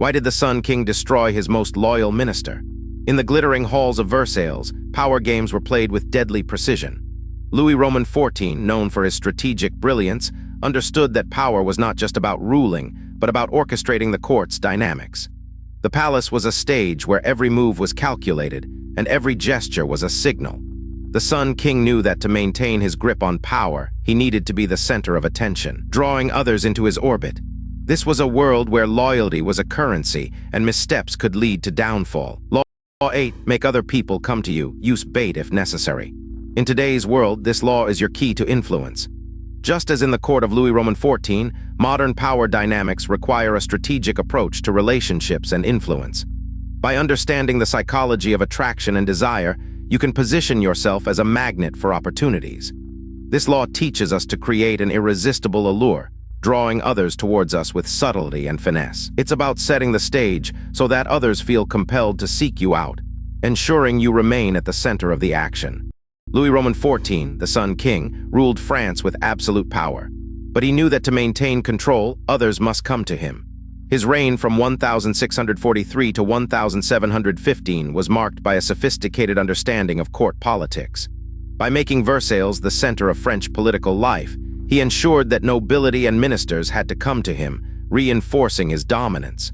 Why did the Sun King destroy his most loyal minister? In the glittering halls of Versailles, power games were played with deadly precision. Louis Roman XIV, known for his strategic brilliance, understood that power was not just about ruling, but about orchestrating the court's dynamics. The palace was a stage where every move was calculated, and every gesture was a signal. The Sun King knew that to maintain his grip on power, he needed to be the center of attention, drawing others into his orbit. This was a world where loyalty was a currency, and missteps could lead to downfall. Law 8, make other people come to you, use bait if necessary. In today's world, this law is your key to influence. Just as in the court of Louis Roman XIV, modern power dynamics require a strategic approach to relationships and influence. By understanding the psychology of attraction and desire, you can position yourself as a magnet for opportunities. This law teaches us to create an irresistible allure, drawing others towards us with subtlety and finesse. It's about setting the stage so that others feel compelled to seek you out, ensuring you remain at the center of the action. Louis Roman XIV, the Sun King, ruled France with absolute power. But he knew that to maintain control, others must come to him. His reign from 1643 to 1715 was marked by a sophisticated understanding of court politics. By making Versailles the center of French political life, he ensured that nobility and ministers had to come to him, reinforcing his dominance.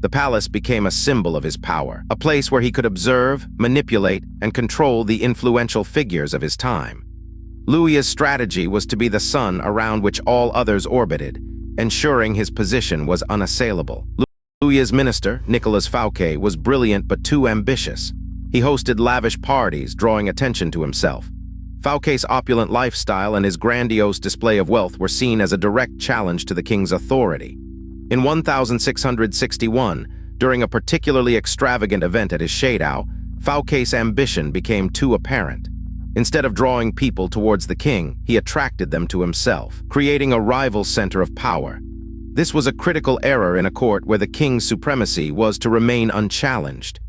The palace became a symbol of his power, a place where he could observe, manipulate, and control the influential figures of his time. Louis's strategy was to be the sun around which all others orbited, ensuring his position was unassailable. Louis's minister, Nicolas Fouquet, was brilliant but too ambitious. He hosted lavish parties, drawing attention to himself. Fouquet's opulent lifestyle and his grandiose display of wealth were seen as a direct challenge to the king's authority. In 1661, during a particularly extravagant event at his Chateau, Fouquet's ambition became too apparent. Instead of drawing people towards the king, he attracted them to himself, creating a rival center of power. This was a critical error in a court where the king's supremacy was to remain unchallenged.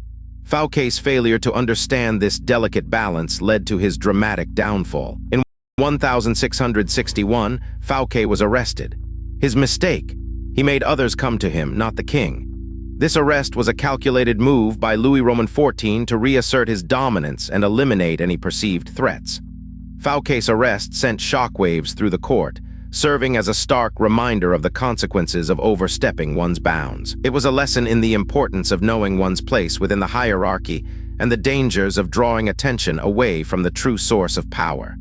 Fouquet's failure to understand this delicate balance led to his dramatic downfall. In 1661, Fouquet was arrested. His mistake: he made others come to him, not the king. This arrest was a calculated move by Louis Roman XIV to reassert his dominance and eliminate any perceived threats. Fouquet's arrest sent shockwaves through the court, serving as a stark reminder of the consequences of overstepping one's bounds. It was a lesson in the importance of knowing one's place within the hierarchy and the dangers of drawing attention away from the true source of power.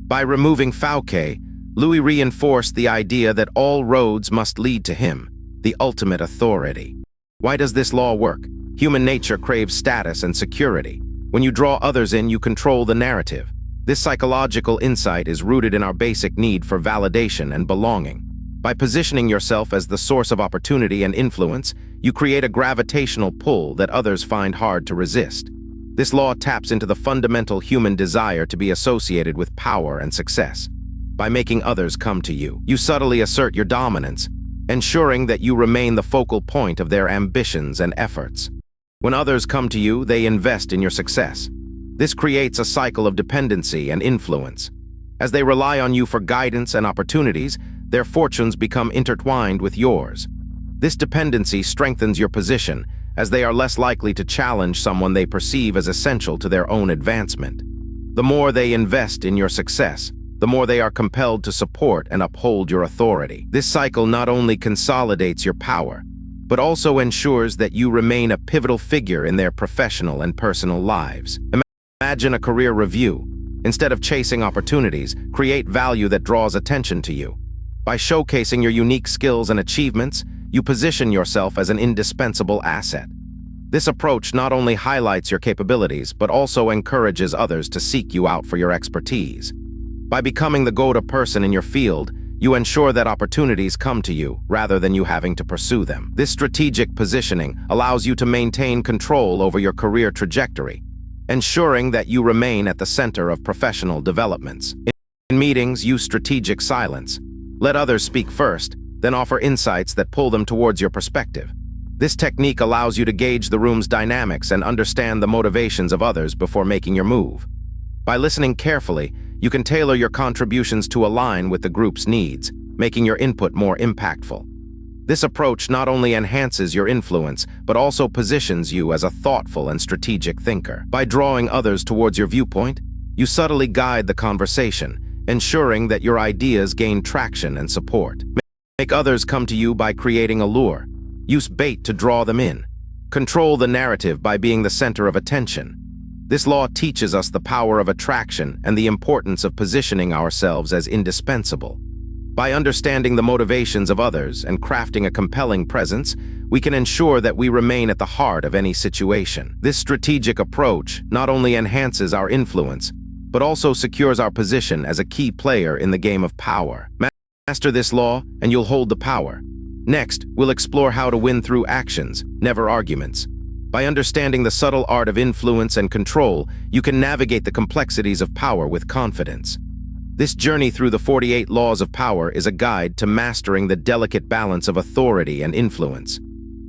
By removing Fouquet, Louis reinforced the idea that all roads must lead to him, the ultimate authority. Why does this law work? Human nature craves status and security. When you draw others in, you control the narrative. This psychological insight is rooted in our basic need for validation and belonging. By positioning yourself as the source of opportunity and influence, you create a gravitational pull that others find hard to resist. This law taps into the fundamental human desire to be associated with power and success. By making others come to you, you subtly assert your dominance, ensuring that you remain the focal point of their ambitions and efforts. When others come to you, they invest in your success. This creates a cycle of dependency and influence. As they rely on you for guidance and opportunities, their fortunes become intertwined with yours. This dependency strengthens your position, as they are less likely to challenge someone they perceive as essential to their own advancement. The more they invest in your success, the more they are compelled to support and uphold your authority. This cycle not only consolidates your power, but also ensures that you remain a pivotal figure in their professional and personal lives. Imagine a career review. Instead of chasing opportunities, create value that draws attention to you. By showcasing your unique skills and achievements, you position yourself as an indispensable asset. This approach not only highlights your capabilities, but also encourages others to seek you out for your expertise. By becoming the go-to person in your field, you ensure that opportunities come to you rather than you having to pursue them. This strategic positioning allows you to maintain control over your career trajectory, ensuring that you remain at the center of professional developments. In meetings, use strategic silence. Let others speak first, then offer insights that pull them towards your perspective. This technique allows you to gauge the room's dynamics and understand the motivations of others before making your move. By listening carefully, you can tailor your contributions to align with the group's needs, making your input more impactful. This approach not only enhances your influence, but also positions you as a thoughtful and strategic thinker. By drawing others towards your viewpoint, you subtly guide the conversation, ensuring that your ideas gain traction and support. Make others come to you by creating a lure. Use bait to draw them in. Control the narrative by being the center of attention. This law teaches us the power of attraction and the importance of positioning ourselves as indispensable. By understanding the motivations of others and crafting a compelling presence, we can ensure that we remain at the heart of any situation. This strategic approach not only enhances our influence, but also secures our position as a key player in the game of power. Master this law, and you'll hold the power. Next, we'll explore how to win through actions, never arguments. By understanding the subtle art of influence and control, you can navigate the complexities of power with confidence. This journey through the 48 laws of power is a guide to mastering the delicate balance of authority and influence.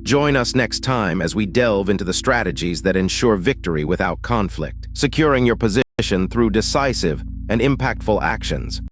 Join us next time as we delve into the strategies that ensure victory without conflict, securing your position through decisive and impactful actions.